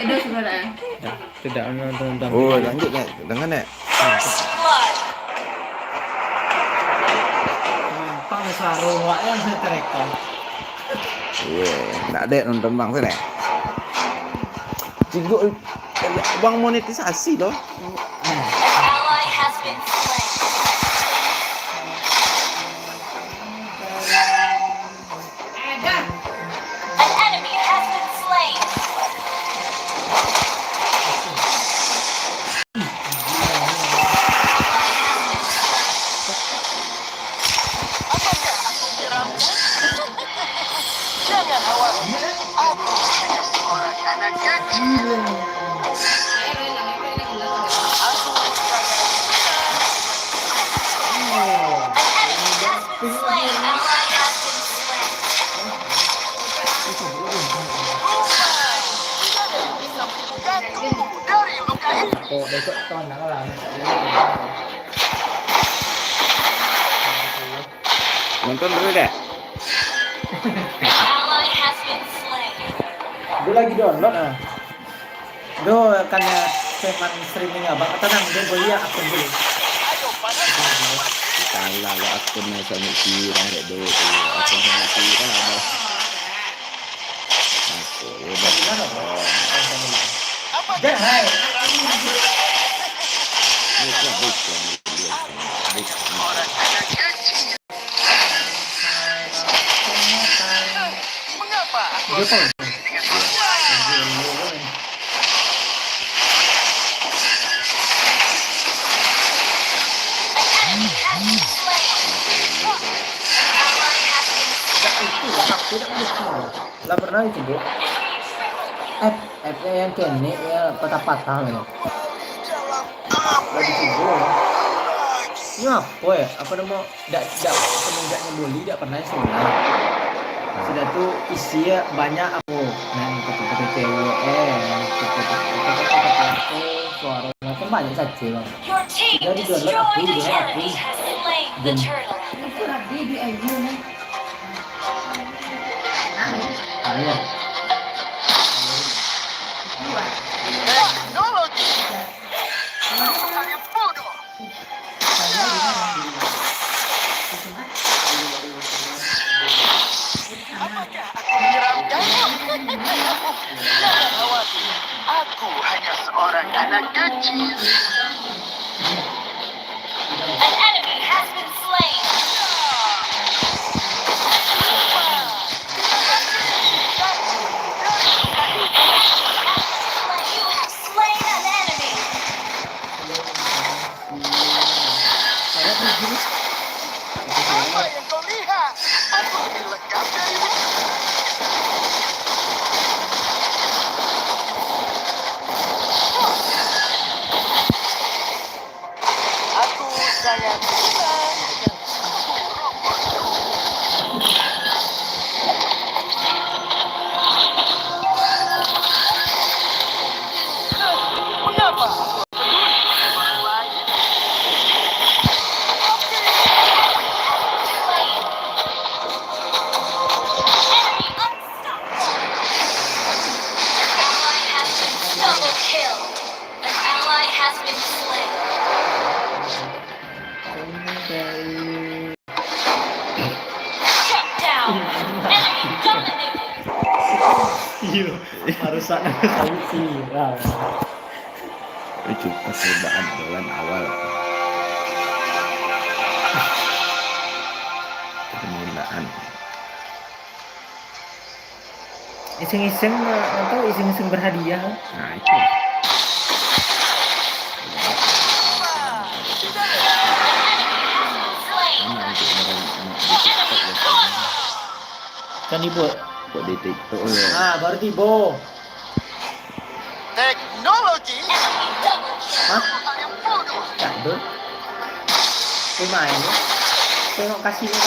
Ada saudara. Ya, tidak menonton. Oh, lanjut ya. Dengan ya. Gampang Sarawak yang saya terekam. Iya, enggak ada nonton bang sana. Juga bang monetisasi loh. Jangan khawatir, aku hanya seorang anak kecil. Dari luka ini. Oh, besok tahun lah. Nonton dulu deh. Dia lagi download ah. Do karena sepan streaming abang tenang dia boleh ya akun dulu. Salah lah akunnya sama Kira deh do. Akun sama Kira ada. Aku udah. Dah hai. Orang anak kecil. Mengapa aku harus bermain dengan orang? Lah pernah itu bu. F-nya yang kene ya patah-patah loh. Lagi itu ya. Ini apa ya? Apa nama? Semenjaknya boli tidak pernah sebenarnya. Sudah tuh isinya banyak aku. Nah, kata-kata cewek, kata-kata suara macam banyak saja loh. Jadi download aku, dan Itu lagi di ayu nih. iya. Teknologi. Aku kalian bodoh. Apakah aku menyeramkanmu? Jangan khawatir, aku hanya seorang anak kecil. Apa yang kau lihat? Aku lebih lengkap darimu. Aku sayang senang dengan mengapa? Orang lain. Iya, harus sana tahu sih. Itu percobaan bulan awal. Permulaan. Iseng-iseng atau iseng-iseng berhadiah. Nah itu. Mana untuk orang anak di TikTok ya? Kan ibu. Kok di TikTok ya? Ah, baru tibo. Teknologi. Hah? Kalian bodoh. Candul. Pemain. Tengok kasihnya.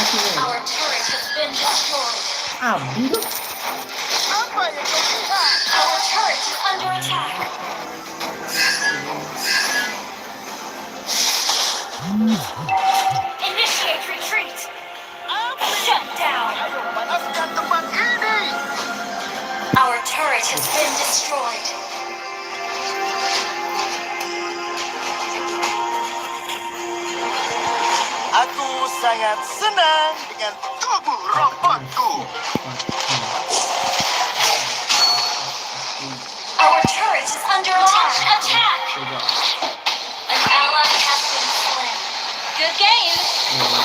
Abi tuh. Apa yang kau lihat? Ayo panaskan tempat ini. Our turret has been destroyed. sangat senang dengan tubuh robotku. Our turret is under attack. An ally has been slain. Good game. Slain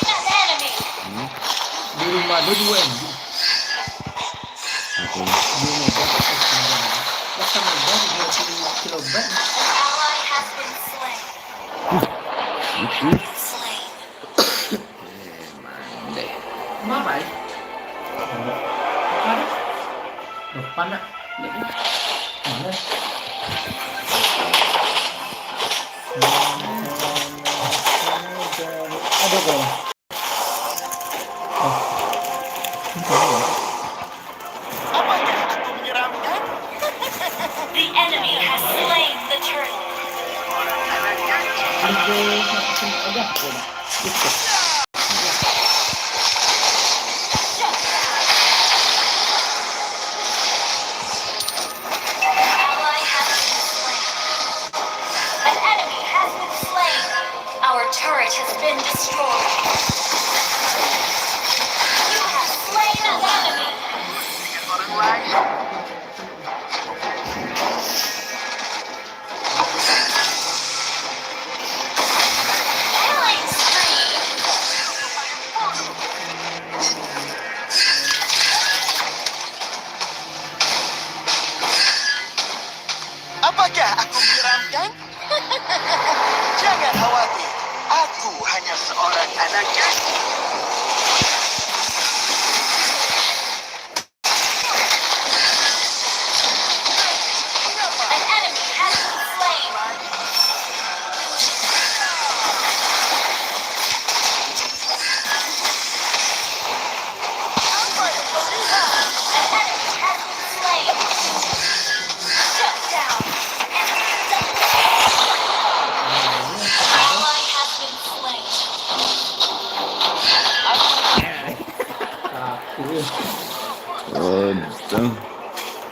an enemy. Di rumah dia 2 MB. Oke. 2 mega bahkan mega 20 kilobyte. An ally has been slain. Itu. Slain. Mandek. Mamai. Mana? Depan nak. Lihat ni. Mana? Ada kau. Oh. Apakah aku menyeramkan? The enemy has slain the turtle. Ada kau. Itu. An ally has been slain. An enemy has been slain. Our turret has been destroyed. You have slain an enemy. Orang lain. Killing spree. Apakah aku menyeramkan? Jangan khawatir, aku hanya seorang anak kecil. An enemy has been slain. Apa yang kau lihat? An enemy has been slain. Shut down. An ally has been slain. Aku. Waduh.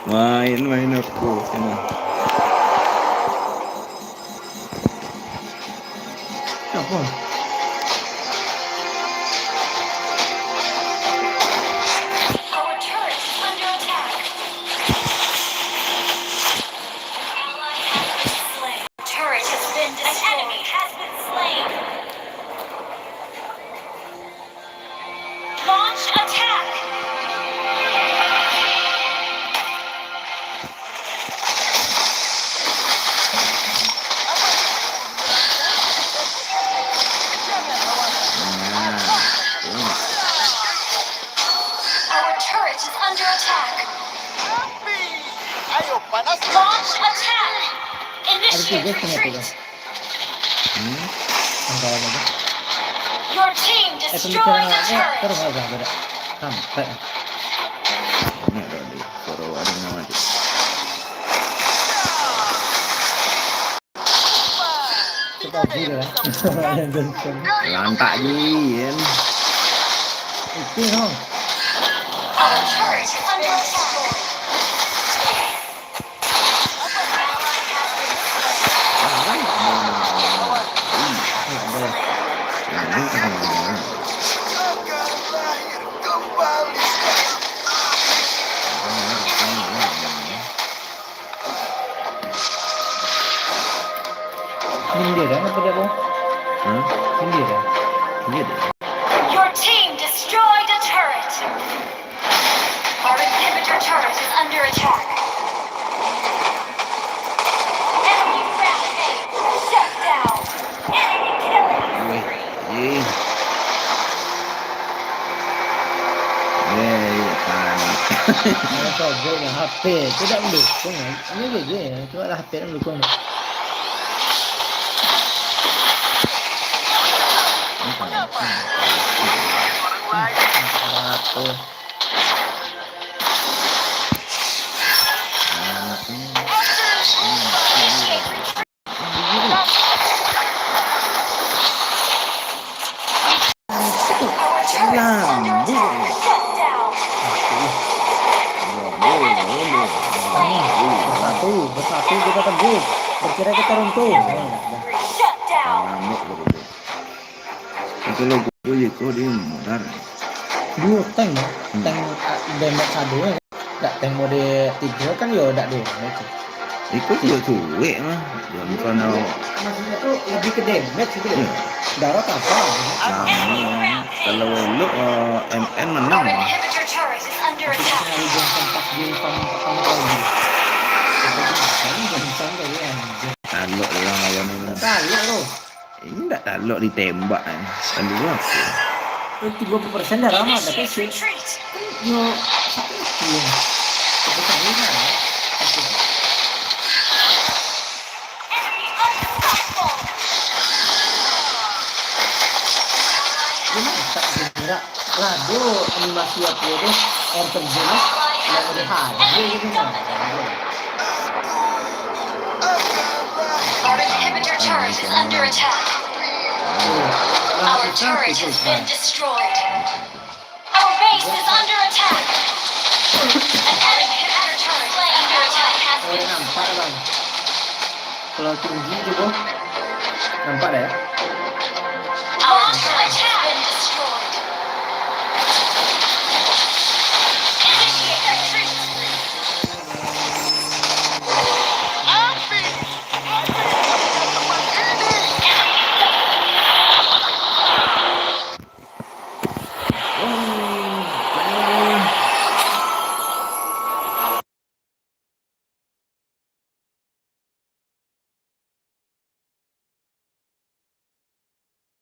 Main aku sana. Apa? Our turret is under attack. An ally has been slain. Turret has been destroyed. An enemy has been slain. Launch attack. Our turret is under attack. Api! Ayo panaskan. Launch attack. Ada Initiate 3 setengah retreat. 3. Angkawan aja. Your team destroyed the Pembicaraan turret. terus aja beda. Sampai. Enak dah dia. Suara ada nama dia. Kita gitu lah. Yang ganteng. Lantak je kan. Itu dong. Our turret is under attack. Akan lahir kembali. Ini dia dah apa dia bang? Hah? Ini dia dah. Iya deh. Your team destroyed a turret. Our inhibitor turret is under attack. Enemy rampage. Shut down. Enemy killing. Weh. Ye. Panik. Ada problem yang HP tidak mendukung. Ini dia je. Cuma lah HP yang mendukung. Ada HP. Our turret is under attack. Shut down. Bersatu kita teguh. Perkira kita runtuh. Shut down. Ngamuk begitu. Itu logo itu dia modar. Dua tank mah. Tank damage satu ya. Tak tank mode 3 kan ya udah dua. Itu juga cuek mah. Ya bukan Maksudnya tuh lebih ke damage gitu ya. Darat apa? sama. Kalau lu MN menang Our mah. inhibitor turret is under Tapi attack. sekali jam sempat di pertama kali. Jam kali ya. Talok orang lawan ini. Kali lo. Ini enggak talok ditembak kan. Kan dulu aku. 30% dah lama ada Initiate PC. retreat. Yo, iya. Bukan ini lah. Enemy unstoppable. Gimana tak kira lado animasi aku deh air terjun yang udah hadir gitu kan. Our inhibitor turret is under attack. Our turret has been destroyed. Our base is under attack. An enemy inhibitor turret under attack has Kalau been nampak slain. bang. Kalau tinggi coba nampak ya. Our turret has been destroyed.